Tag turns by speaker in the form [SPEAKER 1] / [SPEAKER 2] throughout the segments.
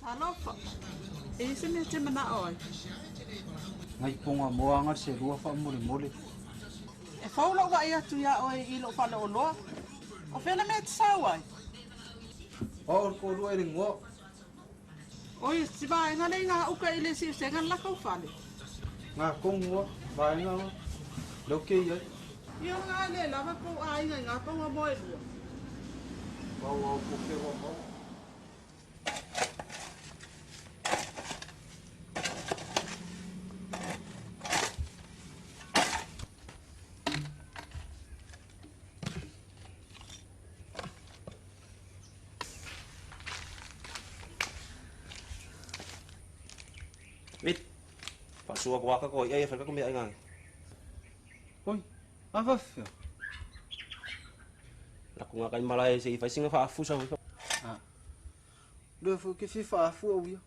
[SPEAKER 1] Alofa. Ese me te mana oi.
[SPEAKER 2] Ngai ponga moanga se rua fa mole mole.
[SPEAKER 1] E faulo wa ia tu ya oi ilo fa lo lo. O fena me tsa wai.
[SPEAKER 2] O ko rua ring wo.
[SPEAKER 1] Oi si ba nga le nga uka ile si se nga la ko fale.
[SPEAKER 2] Nga kong wo ba nga wo. Lo ke ye.
[SPEAKER 1] Yo nga le la ba ko ai nga ko mo mo e lu.
[SPEAKER 2] Wa wa ko ke wo mo.
[SPEAKER 3] Mit. Pasua ko ka ko ai fa ka mi ai ngang.
[SPEAKER 2] Oi. Ava fe.
[SPEAKER 3] La ku nga kai malai se fa singa fa fu sa.
[SPEAKER 2] Ah. Le fu ke fi fa fu o wi.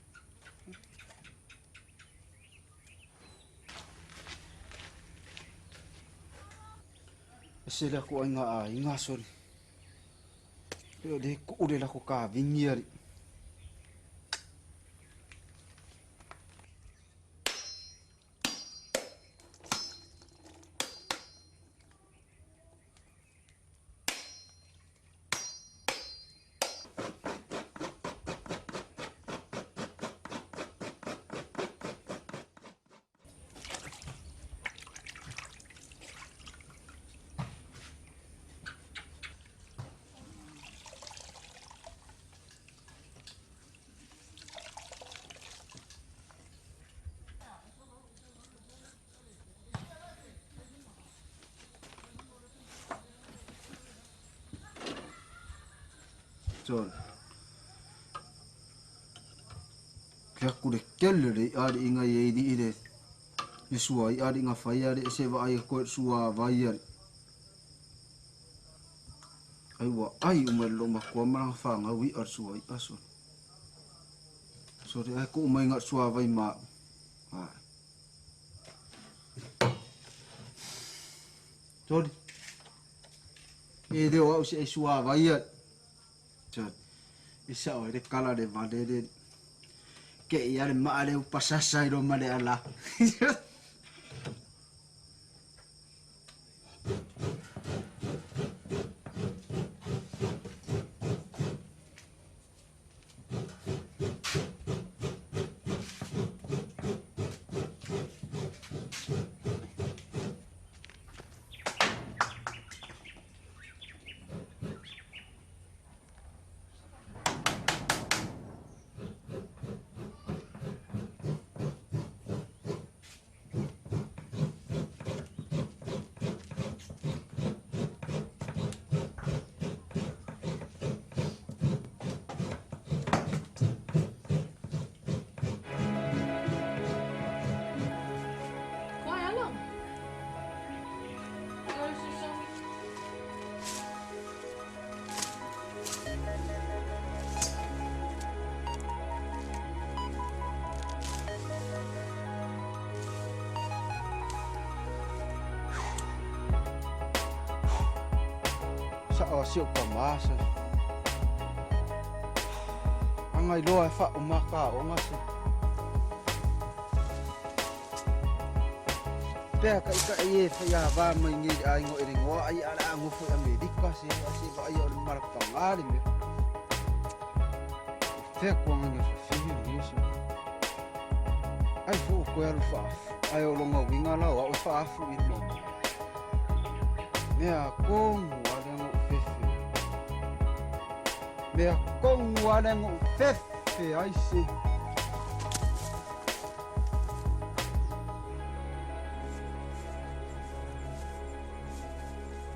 [SPEAKER 2] Se la ko nga a inga sori. Yo de ku ure la ko ka vingiari. John. Kia kure kelere ari inga ye di ire. Yesua i ari inga fai ari se va ai ko sua vai ari. Ai wa ai umai lo ma ko ma fa nga wi ar sua i aso. So re ai ko umai nga sua vai ma. Ai. John. E de o se sua vai ari. John. Isa o de kala de vadere. Ke ia le maale u pasasa i ro male ala. Sa o si o pa masa. Angai loa fa o maka o ngase. Pea ka ika e fa ya va mai ngi ai ngo ere ngo ai ala ngo fu a medica se va ai o mar pangari me. Te ko ngi fi ni so. Ai fu ko ya fa. Ai o longa winga la o fa fu i no. Mea kong warengo fefe. Mea kong warengo fefe, ai se.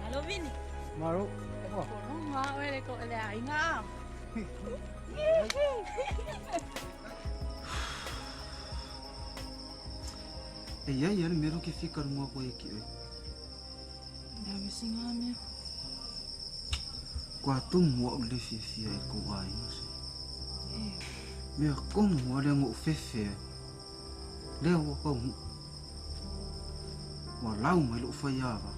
[SPEAKER 4] Halo Vini.
[SPEAKER 2] Maru.
[SPEAKER 4] Kono nga wele ko ele ai nga.
[SPEAKER 2] E ia mero que fica numa coisa aqui.
[SPEAKER 4] Deve singa me.
[SPEAKER 2] Qua tum mo le fefe ai ko ai mas. Mea kong warengo fefe. Leo ko wa lau mai lo fa yava.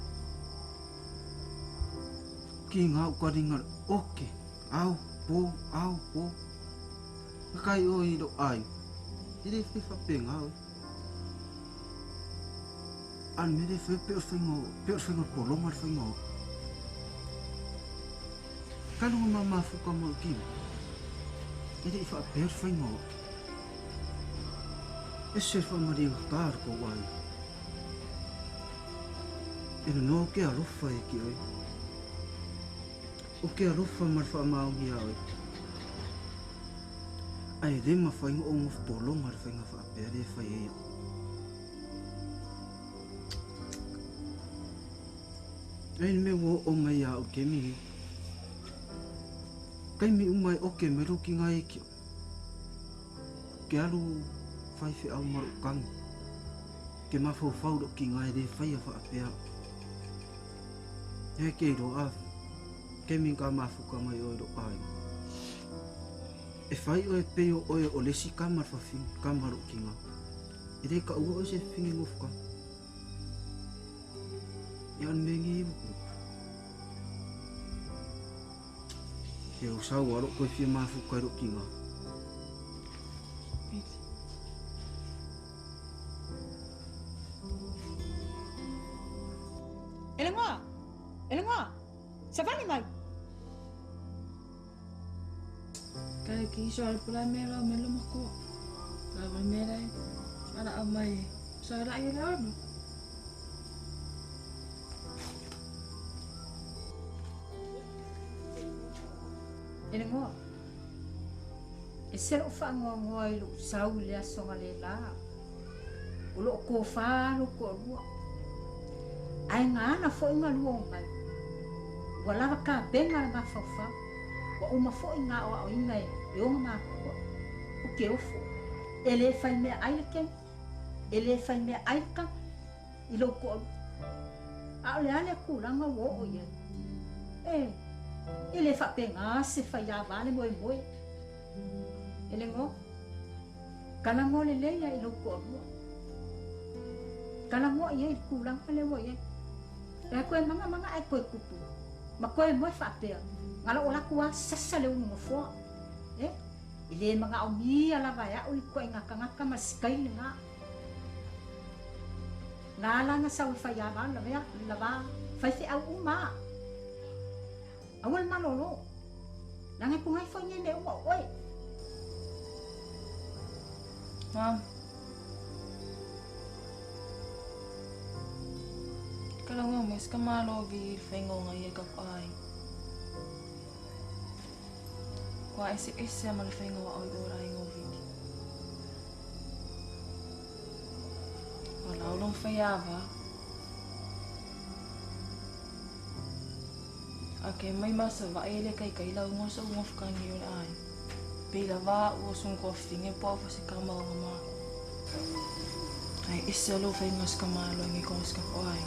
[SPEAKER 2] Ki ngau ka ringa oke. Au po. Kai o i lo ai. Ele foi fa penga. An me le foi pe fingo polo mar fingo. Kanu mama fu como ki. Ele fa per fingo. Esse foi mario tar ko wai. Ele no ke alu foi ki oi. O que alu foi mar fa mau ki oi. Ai de ma foi um polo mar fingo fa per e foi. Ai me wo o mai a o ke mi. Kai mi umai o ke meru ki ngai ki. Ke alu fai fe au maru kang. Ke ma fo fau do ki ngai de fai fa apea. E ke ro a. Ke mi ka ma fu ka mai o do ai. E fai o e pe o lesi kamar fa fin kamaru ki nga. E de ka o se fin ngof ka. Yan mengi bu. Ke o sa waro ko fi ma fu ka ro ki nga.
[SPEAKER 5] Elengoa, savani mai.
[SPEAKER 4] Kaya kiso al pula mera melo mako. Lava mera ada amai. Sara ay lalo.
[SPEAKER 5] Elengoa. Ese o fa ngoa ilu sau le songa le la. Ulo ko fa lo ko lu. Ai nga na fo inga luongai. Wala ka benga ma fa fa. Wa uma fo inga o inga e o ma ko. O ke o fo. Ele fai me ai ke. Ele fai me ai ka. Ilo ko. A le ale ku ranga wo o ye. Ele fa penga se fa ya vale moi moi. Ele ngo. Kana ngo le ya ilo ko. Kana ngo ye ku ranga le wo ye. E koe manga e koe kupu. Ma koe moe whapea. Ngala o laku a sasa leo nunga fua. Ile mga au mi ala vai a uli koe ngaka ma sikai le nga. Ngala nga sa whai awa lava whai fi au uma. Awal malolo. Langai pungai whai nye me ua oi.
[SPEAKER 4] Mam. Kalau nga mas kamalo vi fengo nga ye kap ai. Kwa ese mal fengo au dora ngo vi. Wala ulong fayava. Ake mai masa va ele kai la ngo so ngo fkan yo ai. Pela va o son ko finge po fa se kamalo nga. Ai ese lo fengo skamalo ngi ko skap ai.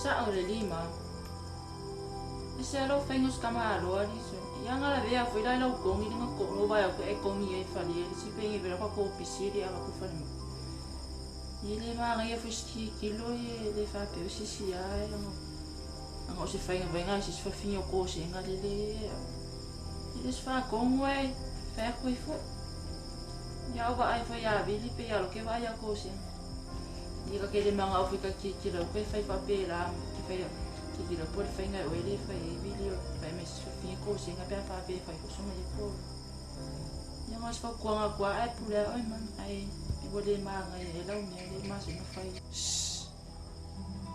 [SPEAKER 4] Sa o le lima. Ese alo fengos kamaro ali so. Yang ala vea foi lá o kongi nga ko lo vai ko e kongi e fali ele si pengi vera ko pisiri ava ko fali. Ele ma nga foi ski kilo e le fa pe si ai no. Anga se fenga venga si fa finho ko se nga le. Ele se fa konwe fa ko fo. Ya va ai foi a vili pe ya lo que vai a ko se. Diga que ele manga África que tira o que faz papel lá que faz que tira por faz na ele faz vídeo faz mas fim coisa nga bem papel faz coisa mais por e mas fa com a ai por ai man ai e vou de manga e lá o meu mas não faz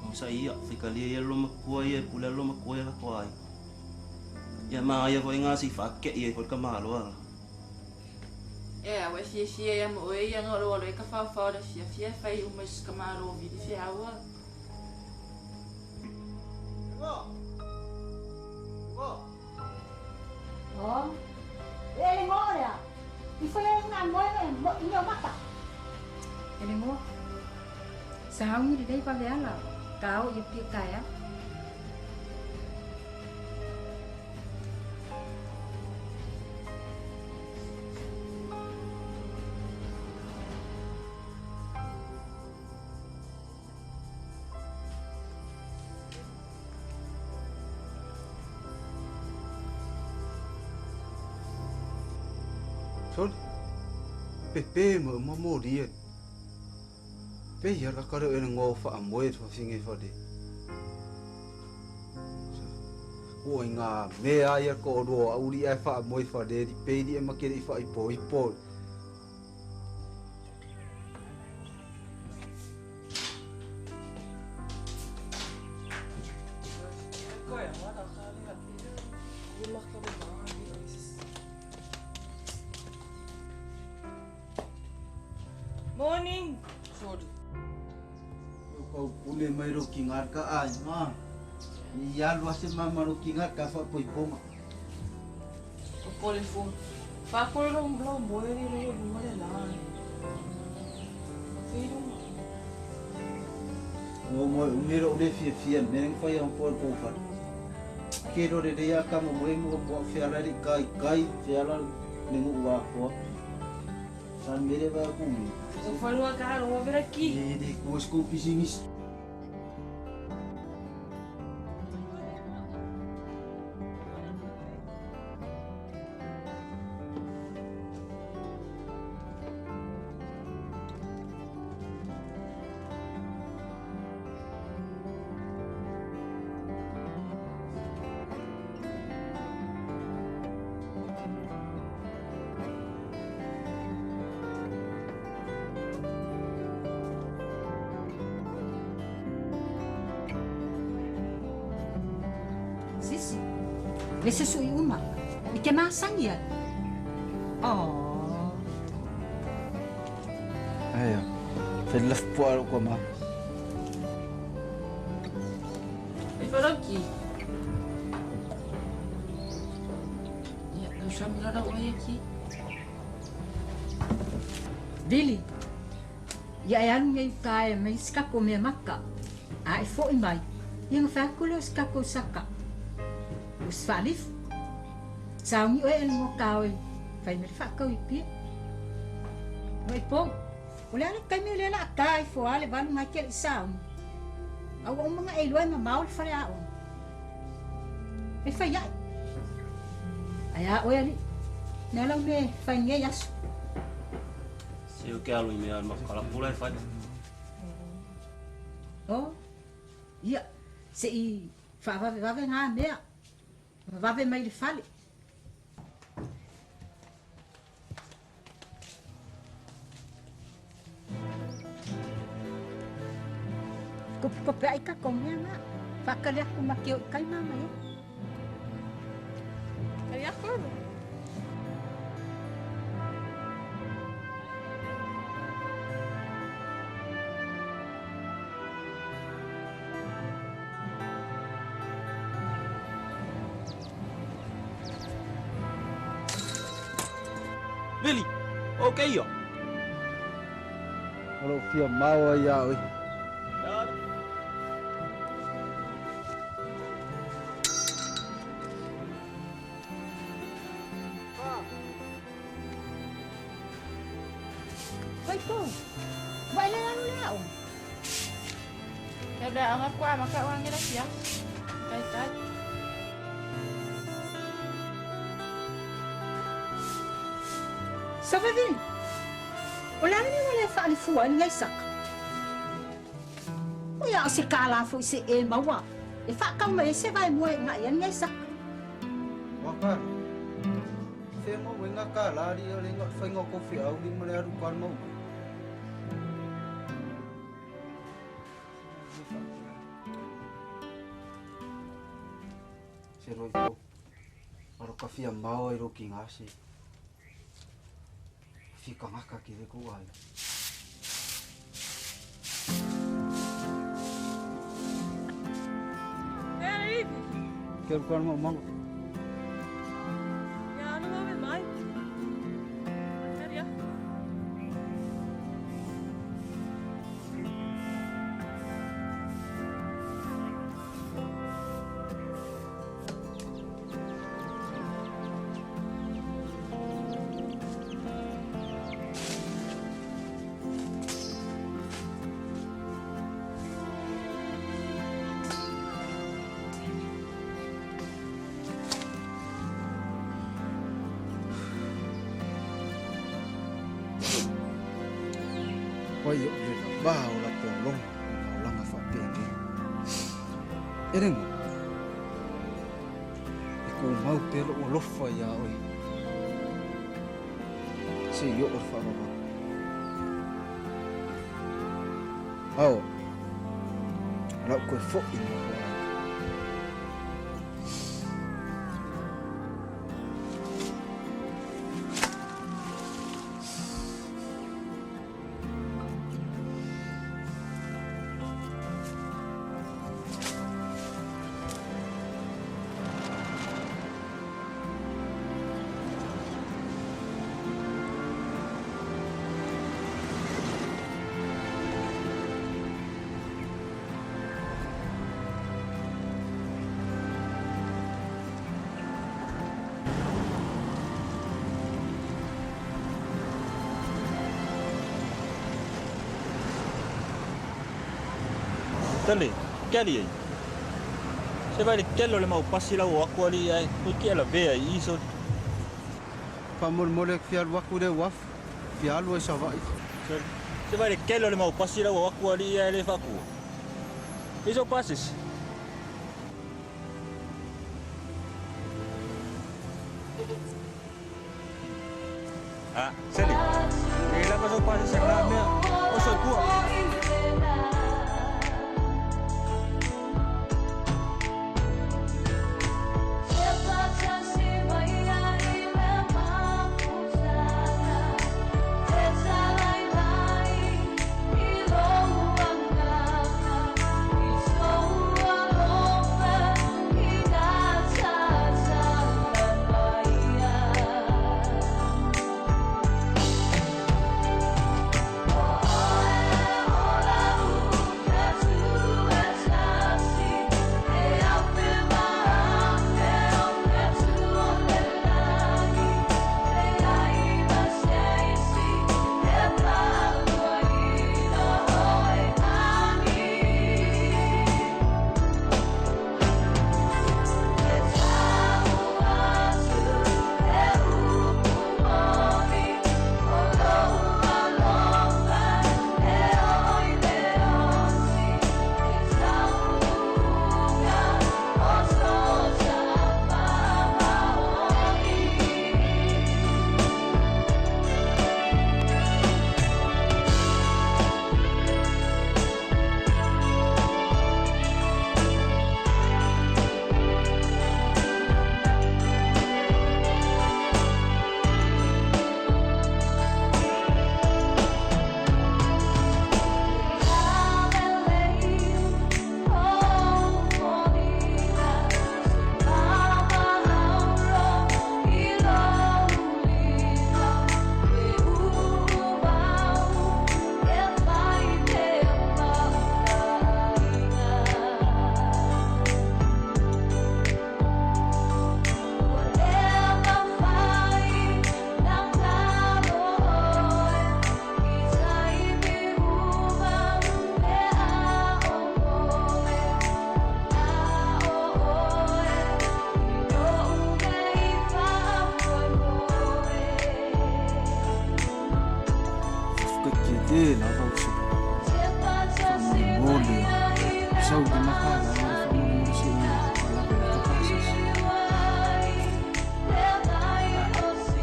[SPEAKER 3] Não sai África ali lo ma koe pula lo ma koe la koe. Ya ma ya foi ngasi fa ke e foi kamalo.
[SPEAKER 4] Wa fie ya mo e ya ngolo lo ka fa da fie fai o mas kamaro vi di fie awa.
[SPEAKER 5] Oh. Ele ngo ya. I foi nga mo inyo mata. Ele ngo. Sao ni dei pa vela. Kau ye pi kaya.
[SPEAKER 2] Sol. Pepe mo dia. Pe ya ka karo en ngo fa amoe fa singe fa de. O inga me ai ko do uri ai fa amoe fa de di pe di e makere fa ipo.
[SPEAKER 4] Morning.
[SPEAKER 1] Sorry.
[SPEAKER 2] Kau pule mai ro kingar ka ai ma. Ia lu ase mama ro kingar ka fa poi poma.
[SPEAKER 1] O pole phone. Fa ko lo moe ri ro mo le la. Firu.
[SPEAKER 2] O mo umiro de fia men fa ya por fa. Kero de ya ka mo mo fia la ri kai fia la ningu wa ko. San mere ba ku.
[SPEAKER 4] Eu falo a cara, vou vir aqui.
[SPEAKER 2] De ko sko pisingis.
[SPEAKER 5] Sisi. Vese sui uma. I ke masangia. Oh.
[SPEAKER 2] Ayo. Fel po ko ma.
[SPEAKER 4] Eu falo aqui. Eu chamo ela oi aqui.
[SPEAKER 5] Billy. Ya alu ngai kai mai ska ko me maka. Ai fo i mai. Yang fa ko lo ska ko saka. Us falif. Sao ni oi mo kaoi. Fai me fa ko i pi. Oi po. Wala na kami lela kai fo ale balu mai ke sao. Au mga eloi ma maul fa ya on. E fa ya. Aya oi ali. Nela me fa nge yasu.
[SPEAKER 3] Se eu quero ir mesmo, mas cala pula e faz.
[SPEAKER 5] Oh, ia, se i whawe ngā mea, wawe mai le whale. Ko pe ai ka kongea ngā, whakale aku makeo i kai mama e.
[SPEAKER 1] Kaya ko.
[SPEAKER 3] Billy, okay yo.
[SPEAKER 2] Ro fia mau ya oi.
[SPEAKER 5] Oi po, vai le anu leo.
[SPEAKER 4] Eu dei uma qua, mas kau orang aqui, ya. Kaitan.
[SPEAKER 5] Sa vavin, wala na wala whaale fuan ngai saka. Uya o se kala fu se e maua, e whakau mai se vai moe ngai an ngai saka.
[SPEAKER 2] Waka. Fe mo wenga ka la ri o lenga fa ngo ko fi au ni mo le aru kan mo. Se ro ko. Aro ka fia mau e ro ki ngasi. Fica ngaka ki de ko ai.
[SPEAKER 1] Hey,
[SPEAKER 2] Quero kan mo mang.
[SPEAKER 1] ya no va a mai. Seria.
[SPEAKER 2] Wai o le na ba o la polong o la nga fa penge. Ereng. Ko mau pelo o lofa ya oi. Se yo o fa ba. Au. La ko fo in mo.
[SPEAKER 6] Tali, kali ai. Se vai le kelo le mau pasi la o aku ali ai. Ko ki ala vea i so.
[SPEAKER 2] Pa mol mole fial waku de waf. Fial wa sa vai.
[SPEAKER 6] Se vai le kelo le mau pasi la o aku ali ai le faku. Iso pasis. Ah, sali. Ila pa so pasis sa kami. O so kuha.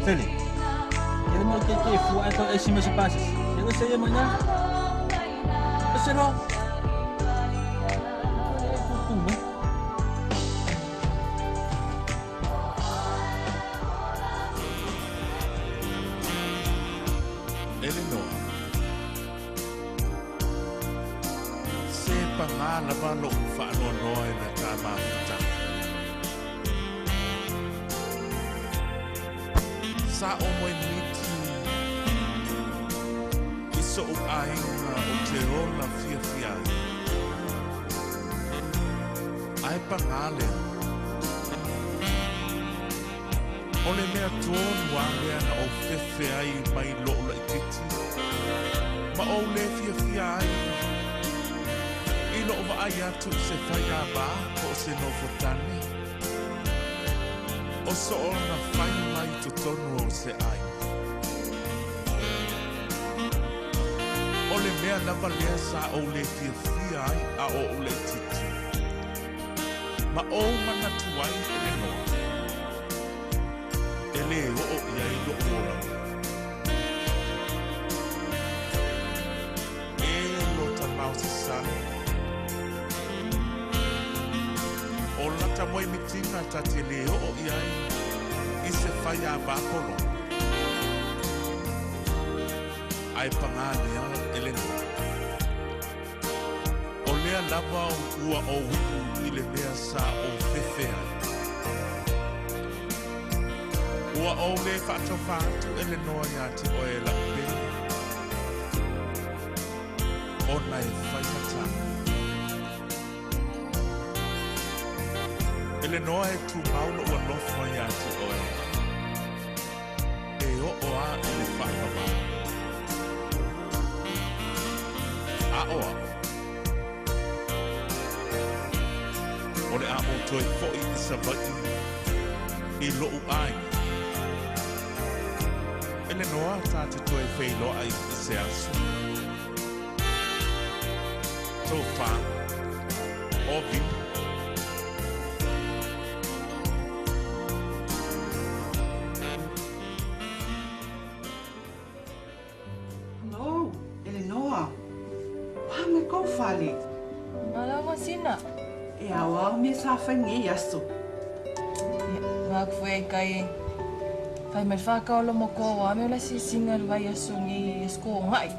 [SPEAKER 6] Tali. Ele mau ke fu atau esi masih pasis. Yang saya maunya. Peselo.
[SPEAKER 7] Eleanor. Se pangala ba lo fa no noi na tama ta. Sa o mo miti. Iso o ai na o te rola fia fia. Ai pangale. Ole mea tonu alea na o fefe ai mai lo la titi. Ma o le fia fia ai. I lo va ai atu se fai a ba o se no fotani. O so na fai mai to tonu o se ai. Ole lea lava lea sa o le fia ai a o le titi. Ma o mana tuai ele no. Ele o ia i lo ora. E lo tamau se sale. O lata moi mitinga ta te leo o iai i se whaia bakolo. Ai panganea ele no. O lea lava o ua o wiku i le lea sa o fefea. Ua o le whato whatu ele noa ia te o e lape. O nai whaitata. Ele noa e tu mauno ua lofo ia te oe. E o oa ele whakama. A oa. O le a o toi fo'i i sa vai i lo'u ai. Ele noa ta te toi wheiloa ai i se asu. Tō wha. O vipu.
[SPEAKER 1] Fale.
[SPEAKER 4] Malawa sina.
[SPEAKER 1] E awa me sa fangi yaso.
[SPEAKER 4] Nga kwe kai. Fai mai whakaolo mo ko wa me la si singa vai aso ngi esko ngai.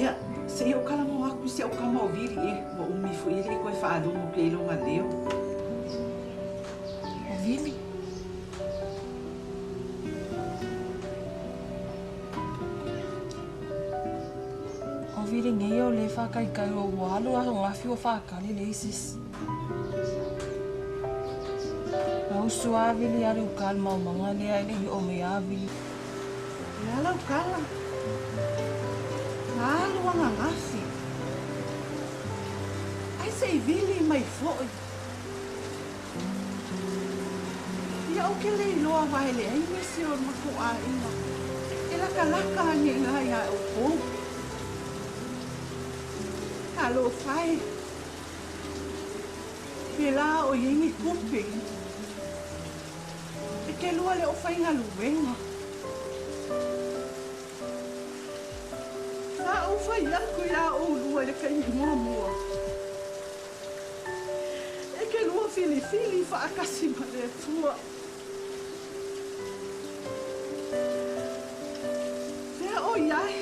[SPEAKER 1] Ia, se eu kala mo aku se o kama o viri e mo umi fu ile ko fa adu mo ke lo ngaleo.
[SPEAKER 4] O vili. Vire ngai o le whakai kai o walu a ngafi o whakali le isis. Na usu a vili are o kalma o manga le ai lehi o me a vili.
[SPEAKER 1] Nala o kala. Nalo a ngafi. Ai sei vili mai foi. Ia o ke le loa vai le ai me se o mako a ina. E la kalaka ni la ia o po. Alo fai. Pela o yengi kupe. E ke lua le o fai nga luenga. Sa o fai aku ia o lua le kai mua mua. E ke lua fili fili fa akasi ma le tua. Fea o iai.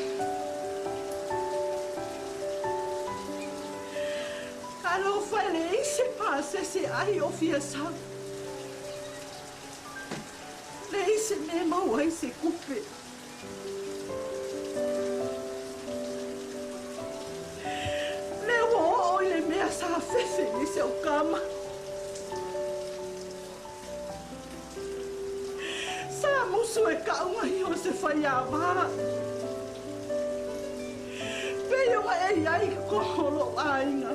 [SPEAKER 1] Alo fale se passa se ai o fia sa. Le se me mau ai se kupe. Le o le mea sa fefe ni se o kama. Sa musu e kaunga i o se whaiawa. Peo e ai koholo ainga.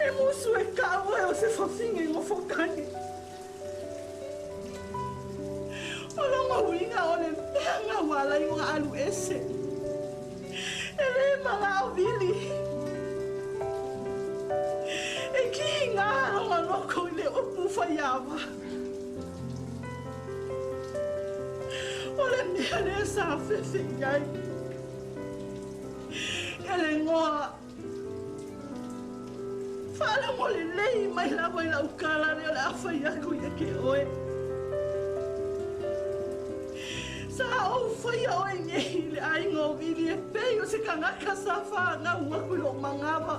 [SPEAKER 1] E musu e kaua e o se whawhinga i mo whakangi. O longa uinga o le meanga wala i mga alu ese. E le mala o vili. E ki ngā ronga loko i le upu whaiawa. O le mea le sa whewhi ngai. E le ngoa. Fala mo le lei mai lava i lau kala le o le awhai aku i ke oe. Sa au whai a oe ngehi le ainga o vili e pei o se kangaka sa wha ngā uaku i o mangawa.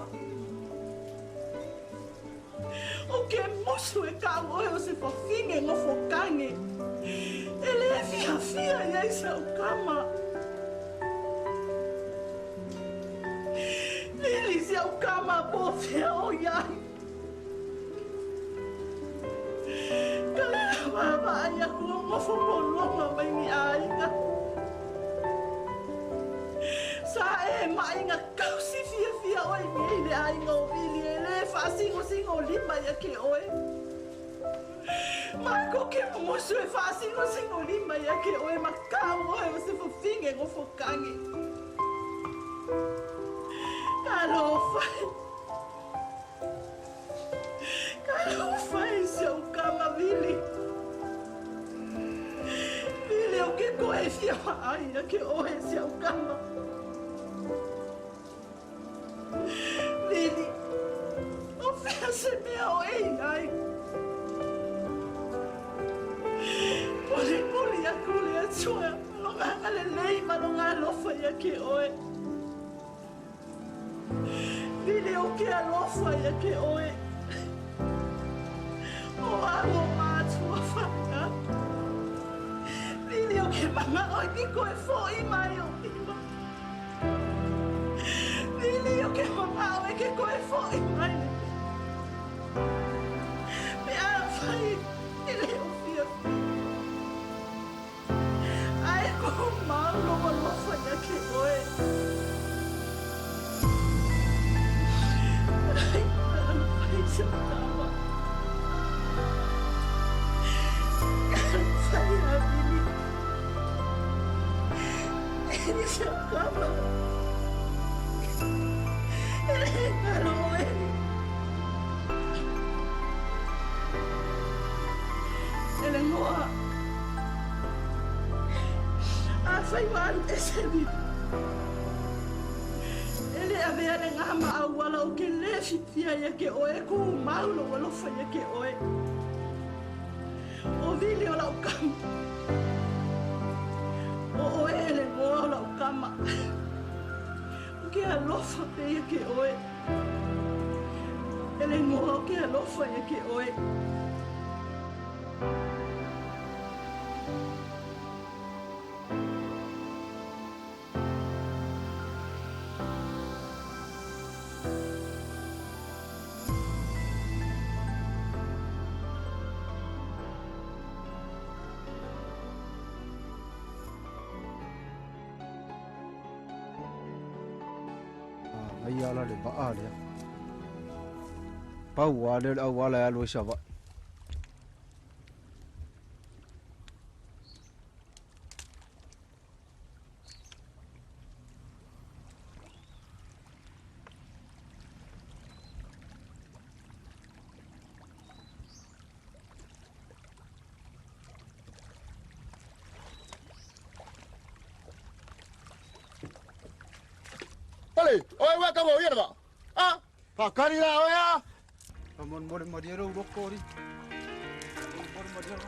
[SPEAKER 1] O ke musu e ka oe o se whawhinge ngofo kange. E le fia fia i eisa o kama. Lili se au kama po fea o iai. Kalera mama ai aku o ngofo polonga mai ni ainga. Sa e mainga kausi fia fia o i le ainga o vili e le wha singo singo lima ia ke oe. Marco que moço é fácil no senhor lima ya que o é macau o se fofinha o focangue. Kalau fai seu cama Vili. Vili o que coecia ai que o é seu cama. Vili. O fez meu ai. Poli a kule a tsua, longa ngale lei malonga lofa ya ke oe. Vile o ke alofa ya ke oe. O alo matua whanga. Vile o ke manga oi ki koe fo i mai o ima. Vile o ke manga oi ki koe fo i mai. Me a whai, ile o fia. Malo malofa ya que oe. Ai, ai, se tava. Sai a Vili. Ele se acaba. Ele encarou ele. Ele engoa. Fai mal esse vídeo. Ele havia ngama awala o que le fitia ya que oe ko malo wala fa ya que oe. O vídeo la o cama. O oe ele mo la o cama. O que a lofa ya que oe. Ele mo o que a lofa ya que oe.
[SPEAKER 2] Ai ala le ba ale. Pa wa le awala ya lo shaba.
[SPEAKER 8] Oi, wa ka mo yera ba? Ah, pa kari la oya.
[SPEAKER 2] Amon more madero rokori. More madero.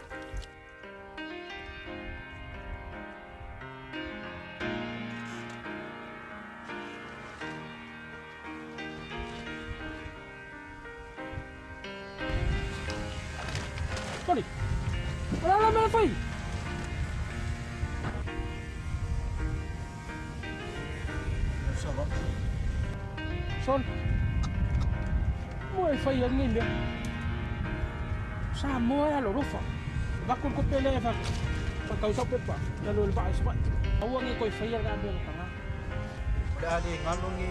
[SPEAKER 9] Poli. Wala na fai. Son, mo e fai ang nila. Sa mo ay alorofa. Bakul ko pele fa. Pagkausap ko pa, lalo ba ay sabat. Awang ko fai ang gabi ng tanga.
[SPEAKER 2] Dali ngalong ngi